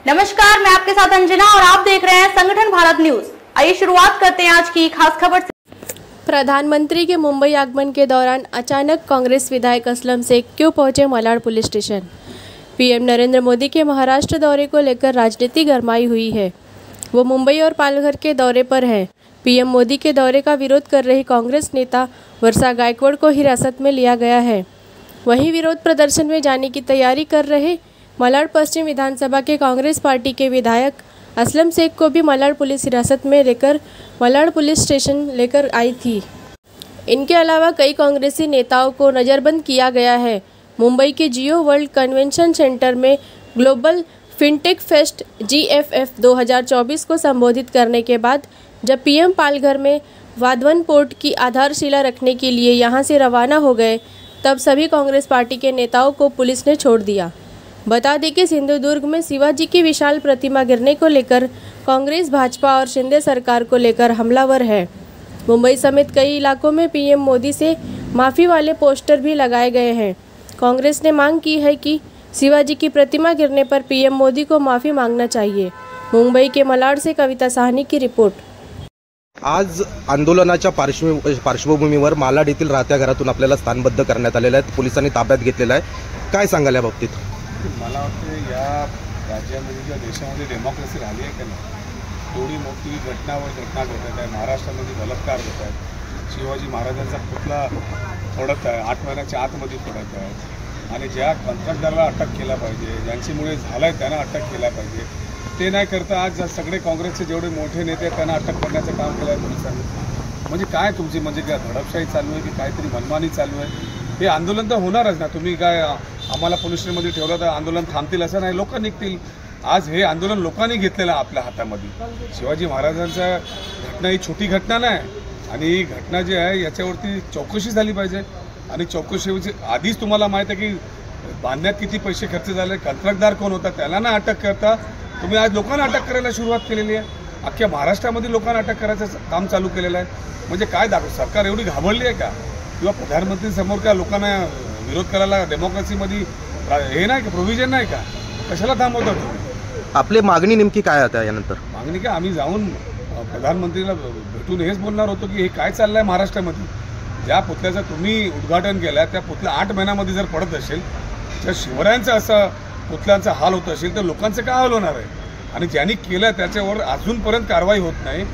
नमस्कार, मैं आपके साथ अंजना और आप देख रहे हैं संगठन भारत न्यूज। आइए शुरुआत करते हैं आज की खास खबर से। प्रधानमंत्री के मुंबई आगमन के दौरान अचानक कांग्रेस विधायक असलम शेख क्यों पहुंचे Malad police station. PM Narendra Modi के महाराष्ट्र दौरे को लेकर राजनीति गरमाई हुई है। वो मुंबई और पालघर के दौरे पर हैं। पीएम मोदी के दौरे का विरोध कर रही कांग्रेस नेता वर्षा गायकवाड़ को हिरासत में लिया गया है। वहीं विरोध प्रदर्शन में जाने की तैयारी कर रहे मलाड पश्चिम विधानसभा के कांग्रेस पार्टी के विधायक असलम शेख को भी मलाड पुलिस हिरासत में लेकर मलाड पुलिस स्टेशन लेकर आई थी। इनके अलावा कई कांग्रेसी नेताओं को नज़रबंद किया गया है। मुंबई के जियो वर्ल्ड कन्वेंशन सेंटर में ग्लोबल फिनटेक फेस्ट GFF 2024 को संबोधित करने के बाद जब पीएम पालघर में वाधवन पोर्ट की आधारशिला रखने के लिए यहां से रवाना हो गए, तब सभी कांग्रेस पार्टी के नेताओं को पुलिस ने छोड़ दिया। बता दें कि सिंधुदुर्ग में शिवाजी की विशाल प्रतिमा गिरने को लेकर कांग्रेस, भाजपा और शिंदे सरकार को लेकर हमलावर है। मुंबई समेत कई इलाकों में पीएम मोदी से माफ़ी वाले पोस्टर भी लगाए गए हैं। कांग्रेस ने मांग की है कि शिवाजी की प्रतिमा गिरने पर पीएम मोदी को माफ़ी मांगना चाहिए। मुंबई के मलाड से कविता साहनी की रिपोर्ट। आज आंदोलनाच्या पार्श्वभूमीवर मालाड येथील राहत्या घरातून आपल्याला स्थानबद्ध करण्यात आलेलं आहे। पोलिसांनी ताब्यात घेतलेलं आहे। काय सांगाल या बाबतीत? मला वाटतं या राज्यामध्ये किंवा देशामध्ये डेमोक्रेसी राहिली आहे का नाही, एवढी मोठी घटनावर घटना घडत आहे। महाराष्ट्रामध्ये बलात्कार होत आहे, शिवाजी महाराजांचा पुतळा फोडत आहे, 8 महिन्याच्या आतमध्ये फोडत आहे आणि ज्या कंत्राटदाराला अटक केला पाहिजे, ज्यांच्यामुळे झालं आहे त्यांना अटक केला पाहिजे, ते नाही करता आज सगळे काँग्रेसचे जेवढे मोठे नेते त्यांना अटक करण्याचं काम केलं आहे पोलिसांनी। म्हणजे काय तुमची म्हणजे काय धडपशाही चालू आहे की काहीतरी मनमानी चालू आहे? हे आंदोलन तर होणारच ना। तुम्ही काय आम्हाला पोलीस स्टेशनमध्ये ठेवलं तर आंदोलन थांबतील असं नाही, लोक निघतील। आज हे आंदोलन लोकांनी घेतलेलं आपल्या हातामध्ये। शिवाजी महाराजांचा घटना ही छोटी घटना नाही आणि ही घटना जी आहे याच्यावरती चौकशी झाली पाहिजे आणि चौकशीची आधीच तुम्हाला माहीत आहे की बांधण्यात किती पैसे खर्च झाले, कंत्राटदार कोण होता, त्याला ना अटक करता तुम्ही आज लोकांना अटक करायला सुरुवात केलेली आहे। अख्ख्या महाराष्ट्रामध्ये लोकांना अटक करायचं काम चालू केलेलं आहे। म्हणजे काय दाखव सरकार एवढी घाबरली आहे का? किंवा प्रधानमंत्रीसमोर काय लोकांना विरोध करायला डेमोक्रेसीमध्ये हे नाही का, प्रोव्हिजन नाही का? कशाला थांबवता तुम्ही? आपली मागणी नेमकी काय आता यानंतर? मागणी काय, आम्ही जाऊन प्रधानमंत्रीला भेटून हेच बोलणार होतो की हे काय चाललं आहे महाराष्ट्रामध्ये। ज्या पुतळ्याचं तुम्ही उद्घाटन केलं त्या पुतळ्या 8 महिन्यामध्ये जर पडत असेल, जर शिवरायांचं असं पुतळ्यांचा हाल होत असेल तर लोकांचं काय हाल होणार आहे? आणि ज्यांनी केलं त्याच्यावर अजूनपर्यंत कारवाई होत नाही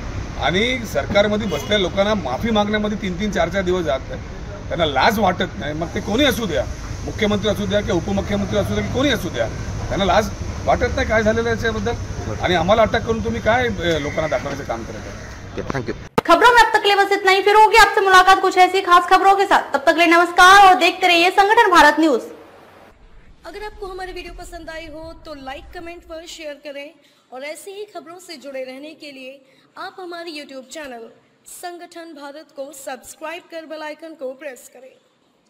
आणि सरकारमध्ये बसलेल्या लोकांना माफी मागण्यामध्ये 3-3, 4-4 दिवस जात आहेत। त्यांना लाज वाटत नाही। मग ते कोणी असू द्या, मुख्यमंत्री असू द्या की उपमुख्यमंत्री असू द्या की कोणी असू द्या, त्यांना लाज वाटत नाही काय झालेलं याच्याबद्दल। आणि आम्हाला अटक करून तुम्ही काय लोकांना दाखवण्याचं काम करत आहे? थँक्यू। खबरों में अब तक के लिए बस इतना ही। फिर होगी आपसे मुलाकात कुछ ऐसी खास खबरों के साथ। तब तक के लिए नमस्कार और देखते रहिए संगठन भारत न्यूज। अगर आपको हमारी वीडियो पसंद आई हो तो लाइक, कमेंट पर शेयर करें और ऐसी ही खबरों से जुड़े रहने के लिए आप हमारे YouTube चैनल संगठन भारत को सब्सक्राइब कर बेल आइकन को प्रेस करें।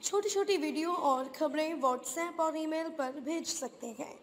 छोटी छोटी वीडियो और खबरें व्हाट्सएप और ईमेल पर भेज सकते हैं।